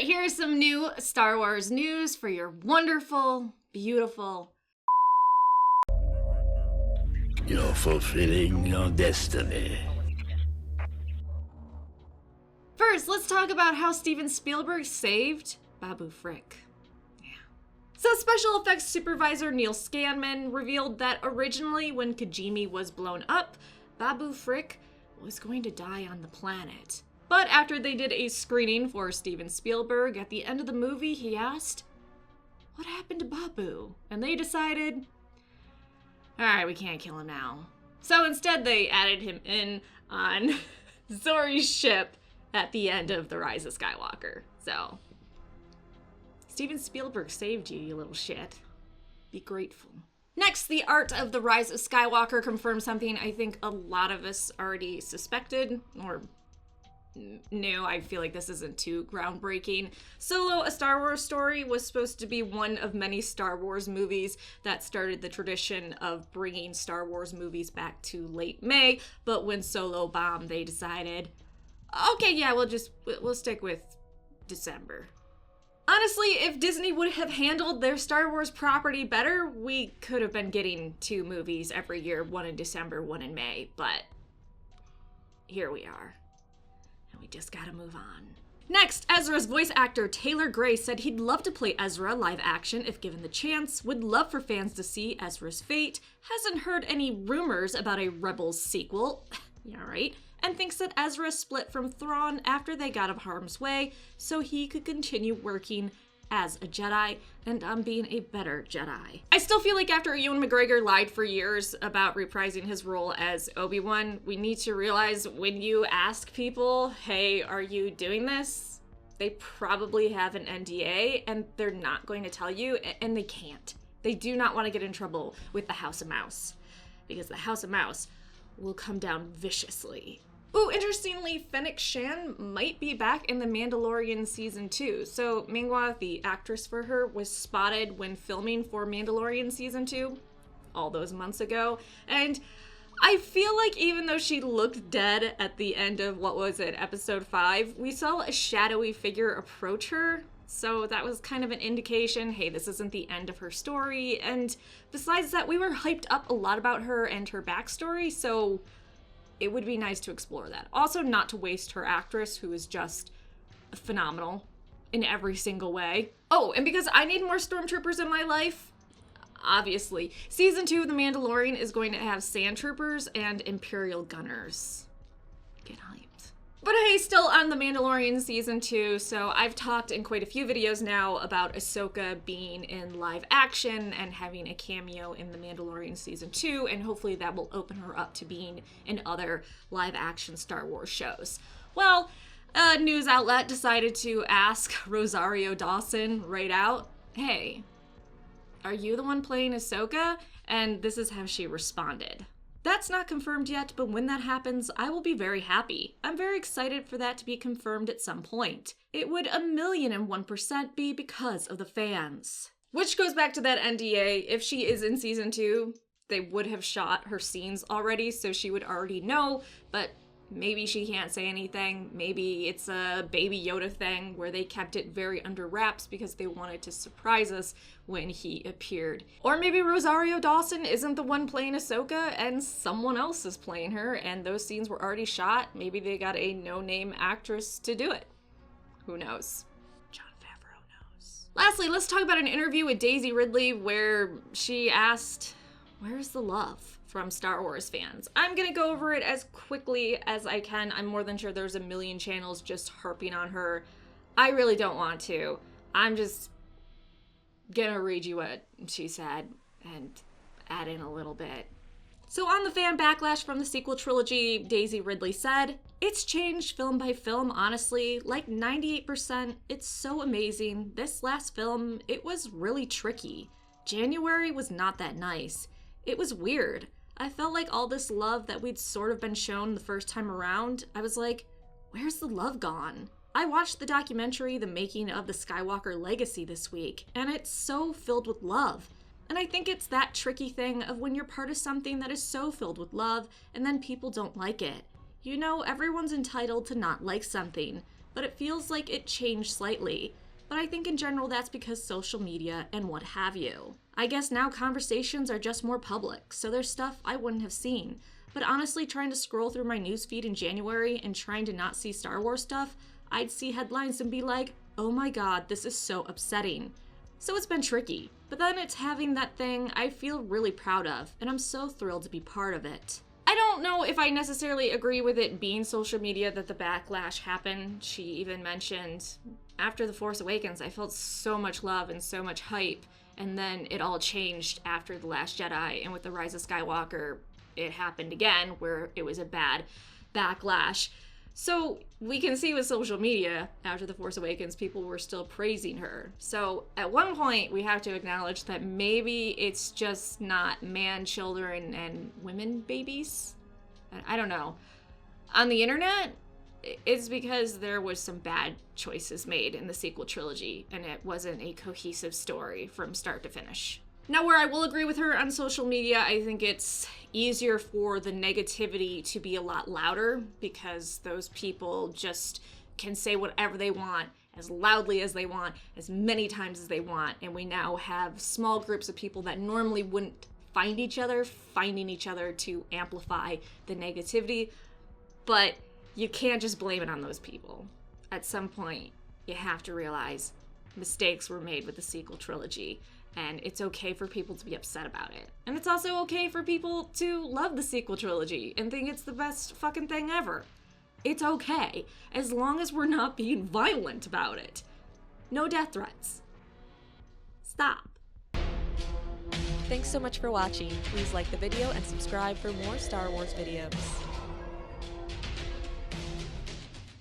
right, here's some new Star Wars news for your wonderful, beautiful... You're fulfilling your destiny. First, let's talk about how Steven Spielberg saved Babu Frick. So special effects supervisor Neil Scanman revealed that originally when Kijimi was blown up, Babu Frick was going to die on the planet. But after they did a screening for Steven Spielberg, at the end of the movie, he asked, "What happened to Babu?" And they decided, alright, we can't kill him now. So instead they added him in on Zori's ship at the end of the Rise of Skywalker. So, Steven Spielberg saved you, you little shit. Be grateful. Next, the art of the Rise of Skywalker confirms something I think a lot of us already suspected, or knew. I feel like this isn't too groundbreaking. Solo, A Star Wars Story was supposed to be one of many Star Wars movies that started the tradition of bringing Star Wars movies back to late May, but when Solo bombed, they decided, okay, yeah, we'll stick with December. Honestly, if Disney would have handled their Star Wars property better, we could have been getting 2 movies every year, one in December, one in May, but here we are. And we just gotta move on. Next, Ezra's voice actor Taylor Gray said he'd love to play Ezra live action if given the chance, would love for fans to see Ezra's fate, hasn't heard any rumors about a Rebels sequel, yeah right, and thinks that Ezra split from Thrawn after they got out of harm's way so he could continue working as a Jedi and on being a better Jedi. I still feel like after Ewan McGregor lied for years about reprising his role as Obi-Wan, we need to realize when you ask people, hey, are you doing this? They probably have an NDA and they're not going to tell you, and they can't. They do not want to get in trouble with the House of Mouse, because the House of Mouse will come down viciously. Ooh, interestingly, Finnick Shan might be back in The Mandalorian Season 2. So Mingwa, the actress for her, was spotted when filming for Mandalorian Season 2 all those months ago. And I feel like even though she looked dead at the end of, what was it, Episode 5, we saw a shadowy figure approach her. So that was kind of an indication, hey, this isn't the end of her story. And besides that, we were hyped up a lot about her and her backstory, so it would be nice to explore that. Also, not to waste her actress, who is just phenomenal in every single way. Oh, and because I need more stormtroopers in my life, obviously, Season 2 of The Mandalorian is going to have sand troopers and Imperial gunners. Get hyped. But hey, still on The Mandalorian Season 2, so I've talked in quite a few videos now about Ahsoka being in live action and having a cameo in The Mandalorian Season 2, and hopefully that will open her up to being in other live action Star Wars shows. Well, a news outlet decided to ask Rosario Dawson right out, hey, are you the one playing Ahsoka? And this is how she responded. That's not confirmed yet, but when that happens, I will be very happy. I'm very excited for that to be confirmed at some point. It would 1,001% be because of the fans. Which goes back to that NDA. If she is in Season 2, they would have shot her scenes already, so she would already know, but maybe she can't say anything. Maybe it's a Baby Yoda thing where they kept it very under wraps because they wanted to surprise us when he appeared. Or maybe Rosario Dawson isn't the one playing Ahsoka and someone else is playing her and those scenes were already shot. Maybe they got a no-name actress to do it. Who knows? Jon Favreau knows. Lastly, let's talk about an interview with Daisy Ridley where she asked, where's the love from Star Wars fans? I'm gonna go over it as quickly as I can. I'm more than sure there's a million channels just harping on her. I really don't want to. I'm just gonna read you what she said and add in a little bit. So on the fan backlash from the sequel trilogy, Daisy Ridley said, "It's changed film by film, honestly, like 98%. It's so amazing. This last film, it was really tricky. January was not that nice. It was weird. I felt like all this love that we'd sort of been shown the first time around, I was like, where's the love gone? I watched the documentary The Making of the Skywalker Legacy this week, and it's so filled with love. And I think it's that tricky thing of when you're part of something that is so filled with love, and then people don't like it. You know, everyone's entitled to not like something, but it feels like it changed slightly. But I think in general that's because social media and what have you. I guess now conversations are just more public, so there's stuff I wouldn't have seen. But honestly, trying to scroll through my newsfeed in January and trying to not see Star Wars stuff, I'd see headlines and be like, oh my god, this is so upsetting. So it's been tricky. But then it's having that thing I feel really proud of, and I'm so thrilled to be part of it. I don't know if I necessarily agree with it being social media that the backlash happened. She even mentioned, after The Force Awakens, I felt so much love and so much hype, and then it all changed after The Last Jedi, and with The Rise of Skywalker, it happened again, where it was a bad backlash. So we can see with social media, after The Force Awakens, people were still praising her. So at one point, we have to acknowledge that maybe it's just not man children and women babies. I don't know. On the internet, it's because there was some bad choices made in the sequel trilogy, and it wasn't a cohesive story from start to finish. Now, where I will agree with her on social media, I think it's easier for the negativity to be a lot louder because those people just can say whatever they want, as loudly as they want, as many times as they want, and we now have small groups of people that normally wouldn't find each other, finding each other to amplify the negativity, but you can't just blame it on those people. At some point, you have to realize mistakes were made with the sequel trilogy, and it's okay for people to be upset about it. And it's also okay for people to love the sequel trilogy and think it's the best fucking thing ever. It's okay, as long as we're not being violent about it. No death threats. Stop. Thanks so much for watching. Please like the video and subscribe for more Star Wars videos.